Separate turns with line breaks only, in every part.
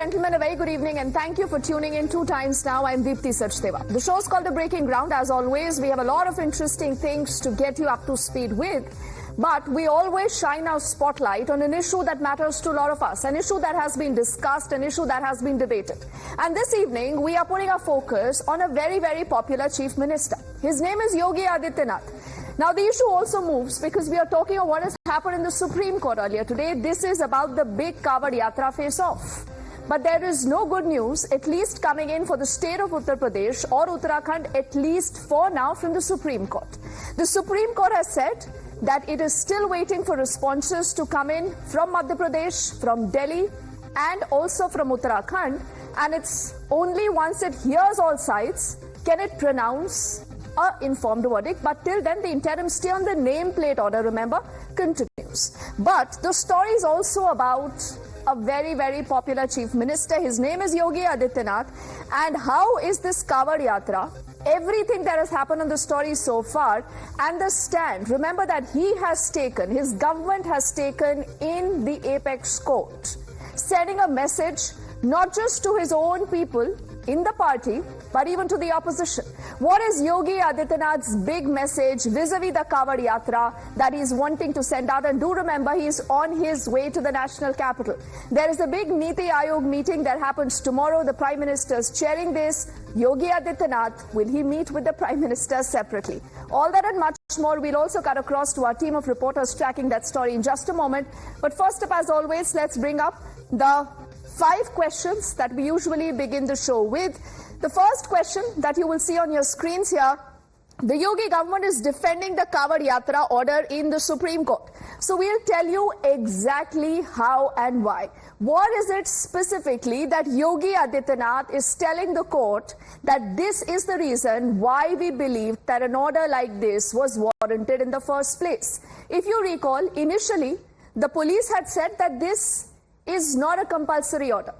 Gentlemen, a very good evening and thank you for tuning in 2 times now. I'm Deepti Sachdeva. The show's called The Breaking Ground. As always, we have a lot of interesting things to get you up to speed with. But we always shine our spotlight on an issue that matters to a lot of us, an issue that has been discussed, an issue that has been debated. And this evening, we are putting our focus on a very, very popular Chief Minister. His name is Yogi Adityanath. Now, the issue also moves because we are talking about what has happened in the Supreme Court earlier today. This is about the big Kanwar Yatra face-off. But there is no good news, at least coming in for the state of Uttar Pradesh or Uttarakhand, at least for now, from the Supreme Court. The Supreme Court has said that it is still waiting for responses to come in from Madhya Pradesh, from Delhi, and also from Uttarakhand. And it's only once it hears all sides can it pronounce an informed verdict. But till then, the interim stay on the nameplate order, remember, continues. But the story is also about a very, very popular Chief Minister. His name is Yogi Adityanath. And how is this Kanwar Yatra? Everything that has happened on the story so far and the stand, remember that he has taken, his government has taken in the apex court, sending a message not just to his own people in the party, but even to the opposition. What is Yogi Adityanath's big message vis-a-vis the Kanwar Yatra that he's wanting to send out? And do remember, he's on his way to the national capital. There is a big Niti Aayog meeting that happens tomorrow. The Prime Minister is chairing this. Yogi Adityanath, will he meet with the Prime Minister separately? All that and much more. We'll also cut across to our team of reporters tracking that story in just a moment. But first up, as always, let's bring up the 5 questions that we usually begin the show with. The first question that you will see on your screens here, the Yogi government is defending the Kanwar Yatra order in the Supreme Court. So we'll tell you exactly how and why. What is it specifically that Yogi Adityanath is telling the court that this is the reason why we believe that an order like this was warranted in the first place? If you recall, initially, the police had said that this is not a compulsory order.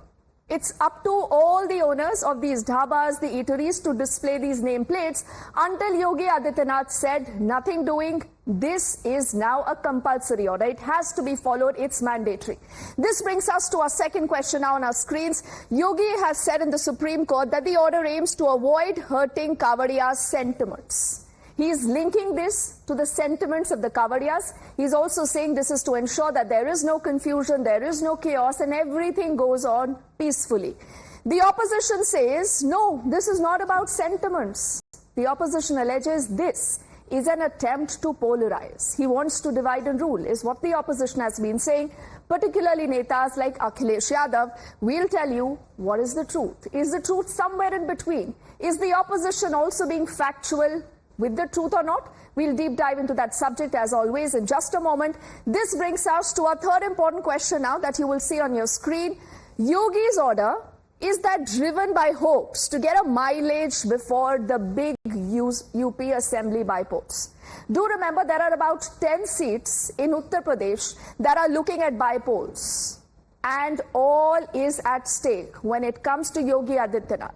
It's up to all the owners of these dhabas, the eateries, to display these nameplates until Yogi Adityanath said, nothing doing, this is now a compulsory order. It has to be followed, it's mandatory. This brings us to our second question now on our screens. Yogi has said in the Supreme Court that the order aims to avoid hurting Kanwariya's sentiments. He is linking this to the sentiments of the Kanwariyas. He's also saying this is to ensure that there is no confusion, there is no chaos, and everything goes on peacefully. The opposition says, no, this is not about sentiments. The opposition alleges this is an attempt to polarize. He wants to divide and rule, is what the opposition has been saying, particularly netas like Akhilesh Yadav. We'll tell you what is the truth. Is the truth somewhere in between? Is the opposition also being factual with the truth or not? We'll deep dive into that subject as always in just a moment. This brings us to our third important question now that you will see on your screen. Yogi's order, is that driven by hopes to get a mileage before the big UP assembly by-polls? Do remember there are about 10 seats in Uttar Pradesh that are looking at by-polls. And all is at stake when it comes to Yogi Adityanath.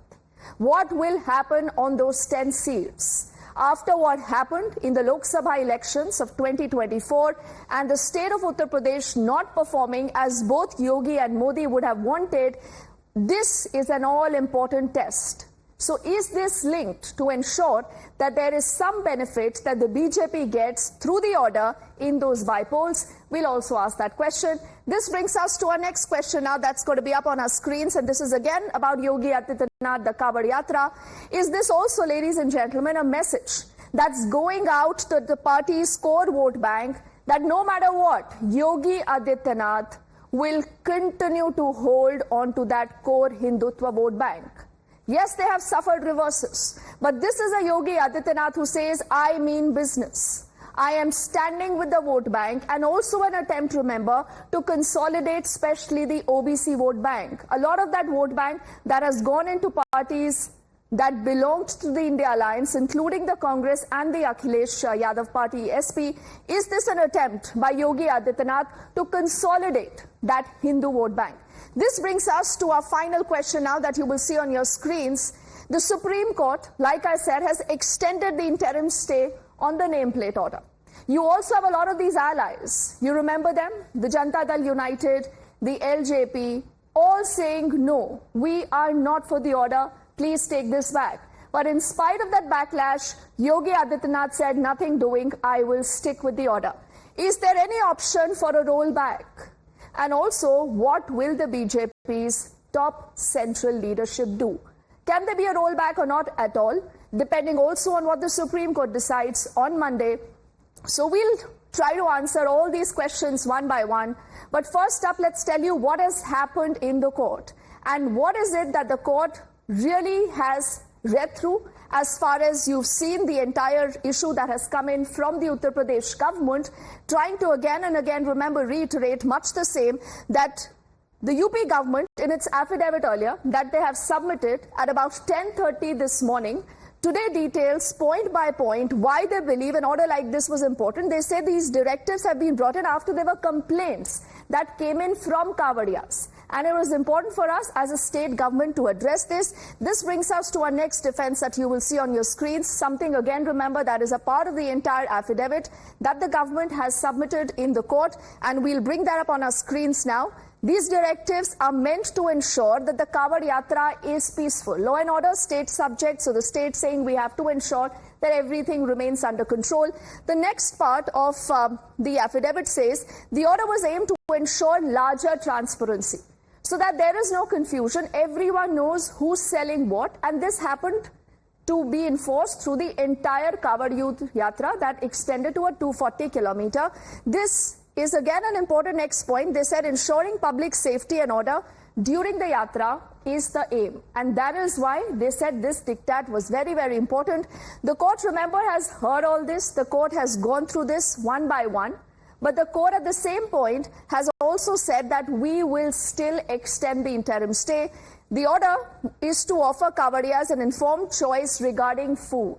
What will happen on those 10 seats? After what happened in the Lok Sabha elections of 2024 and the state of Uttar Pradesh not performing as both Yogi and Modi would have wanted, this is an all-important test. So is this linked to ensure that there is some benefit that the BJP gets through the order in those by-polls? We'll also ask that question. This brings us to our next question now that's going to be up on our screens, and this is again about Yogi Adityanath, the Kanwar Yatra. Is this also, ladies and gentlemen, a message that's going out to the party's core vote bank that no matter what, Yogi Adityanath will continue to hold on to that core Hindutva vote bank? Yes, they have suffered reverses, but this is a Yogi Adityanath who says, I mean business. I am standing with the vote bank, and also an attempt, remember, to consolidate especially the OBC vote bank. A lot of that vote bank that has gone into parties that belonged to the India Alliance, including the Congress and the Akhilesh Yadav Party, SP. Is this an attempt by Yogi Adityanath to consolidate that Hindu vote bank? This brings us to our final question now that you will see on your screens. The Supreme Court, like I said, has extended the interim stay on the nameplate order. You also have a lot of these allies. You remember them? The Janata Dal United, the LJP, all saying no, we are not for the order, please take this back. But in spite of that backlash, Yogi Adityanath said nothing doing, I will stick with the order. Is there any option for a rollback? And also, what will the BJP's top central leadership do? Can there be a rollback or not at all? Depending also on what the Supreme Court decides on Monday. So we'll try to answer all these questions one by one. But first up, let's tell you what has happened in the court. And what is it that the court really has read through as far as you've seen the entire issue that has come in from the Uttar Pradesh government, trying to again and again, reiterate much the same, that the UP government, in its affidavit earlier, that they have submitted at about 10:30 this morning, today details point by point why they believe an order like this was important. They say these directives have been brought in after there were complaints that came in from Kawadiyas. And it was important for us as a state government to address this. This brings us to our next defense that you will see on your screens. Something, again, remember, that is a part of the entire affidavit that the government has submitted in the court. And we'll bring that up on our screens now. These directives are meant to ensure that the Kanwar Yatra is peaceful. Law and order, state subject. So the state saying we have to ensure that everything remains under control. The next part of the affidavit says the order was aimed to ensure larger transparency, so that there is no confusion. Everyone knows who's selling what. And this happened to be enforced through the entire Kanwar Youth Yatra that extended to a 240 kilometer. This is again an important next point. They said ensuring public safety and order during the Yatra is the aim. And that is why they said this diktat was very, very important. The court, remember, has heard all this. The court has gone through this one by one. But the court at the same point has also said that we will still extend the interim stay. The order is to offer Kawadiyas an informed choice regarding food.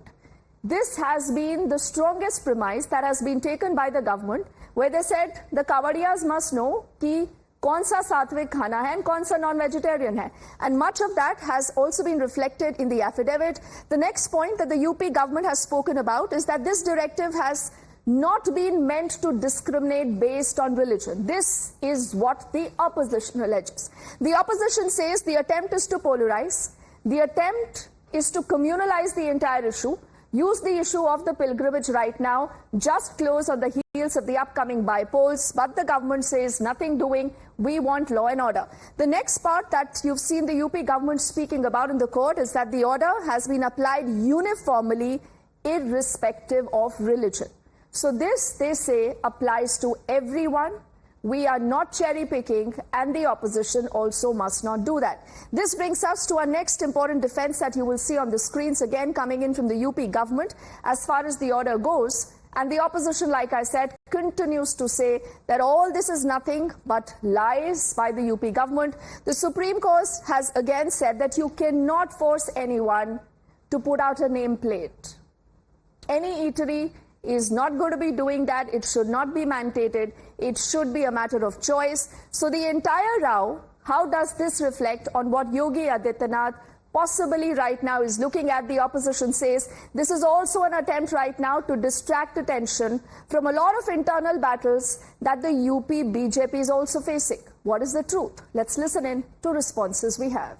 This has been the strongest premise that has been taken by the government, where they said the Kawadiyas must know ki kaun sa sattvic khana hai and kaun sa non-vegetarian hai. And much of that has also been reflected in the affidavit. The next point that the UP government has spoken about is that this directive has not been meant to discriminate based on religion. This is what the opposition alleges. The opposition says the attempt is to polarize. The attempt is to communalize the entire issue. Use the issue of the pilgrimage right now, just close on the heels of the upcoming by-polls. But the government says nothing doing. We want law and order. The next part that you've seen the UP government speaking about in the court is that the order has been applied uniformly, irrespective of religion. So this, they say, applies to everyone. We are not cherry picking, and the opposition also must not do that. This brings us to our next important defense that you will see on the screens, again coming in from the UP government as far as the order goes. And the opposition, like I said, continues to say that all this is nothing but lies by the UP government. The Supreme Court has again said that you cannot force anyone to put out a nameplate. Any eatery is not going to be doing that. It should not be mandated. It should be a matter of choice. So the entire row, how does this reflect on what Yogi Adityanath possibly right now is looking at? The opposition says this is also an attempt right now to distract attention from a lot of internal battles that the UP BJP is also facing. What is the truth? Let's listen in to responses we have.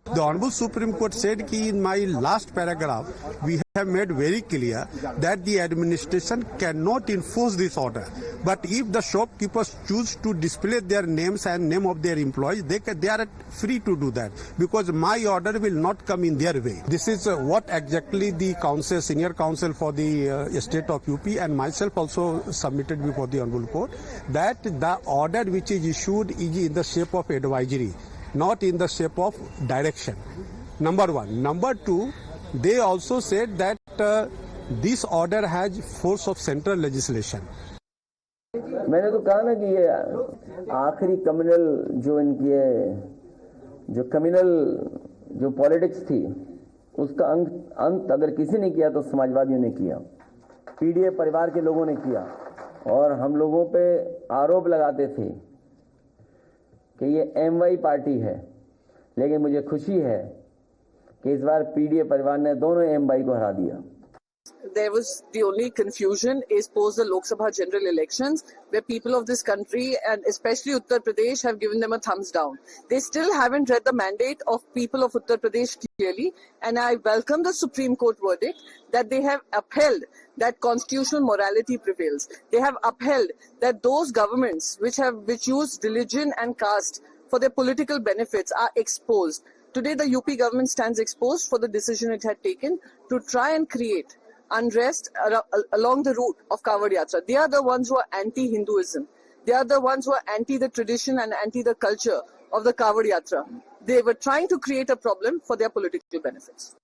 The Honorable Supreme Court said that in my last paragraph, we have made very clear that the administration cannot enforce this order. But if the shopkeepers choose to display their names and name of their employees, they are free to do that, because my order will not come in their way. This is what exactly the council, senior counsel for the state of UP and myself also submitted before the Honorable Court, that the order which is issued is in the shape of advisory, not in the shape of direction. Number one. Number two, they also said that this order has force of central legislation.
मैंने तो कहा ना कि ये आखिरी communal जो इनकी जो कम्युनल जो पॉलिटिक्स थी उसका अंत अगर किसी ने किया तो समाजवादियों ने किया, पीडीए परिवार के लोगों ने किया, और हम लोगों पे आरोप लगाते थे कि ये एमवाई पार्टी है। लेकिन मुझे खुशी है कि इस बार पीडीए परिवार ने दोनों एमवाई को हरा दिया।
there was the only confusion is post the Lok Sabha general elections, where people of this country and especially Uttar Pradesh have given them a thumbs down. They still haven't read the mandate of people of Uttar Pradesh clearly, and I welcome the Supreme Court verdict that they have upheld that constitutional morality prevails. They have upheld that those governments which use religion and caste for their political benefits are exposed. Today, the UP government stands exposed for the decision it had taken to try and create unrest along the route of Kanwar Yatra. They are the ones who are anti-Hinduism. They are the ones who are anti the tradition and anti the culture of the Kanwar Yatra. They were trying to create a problem for their political benefits.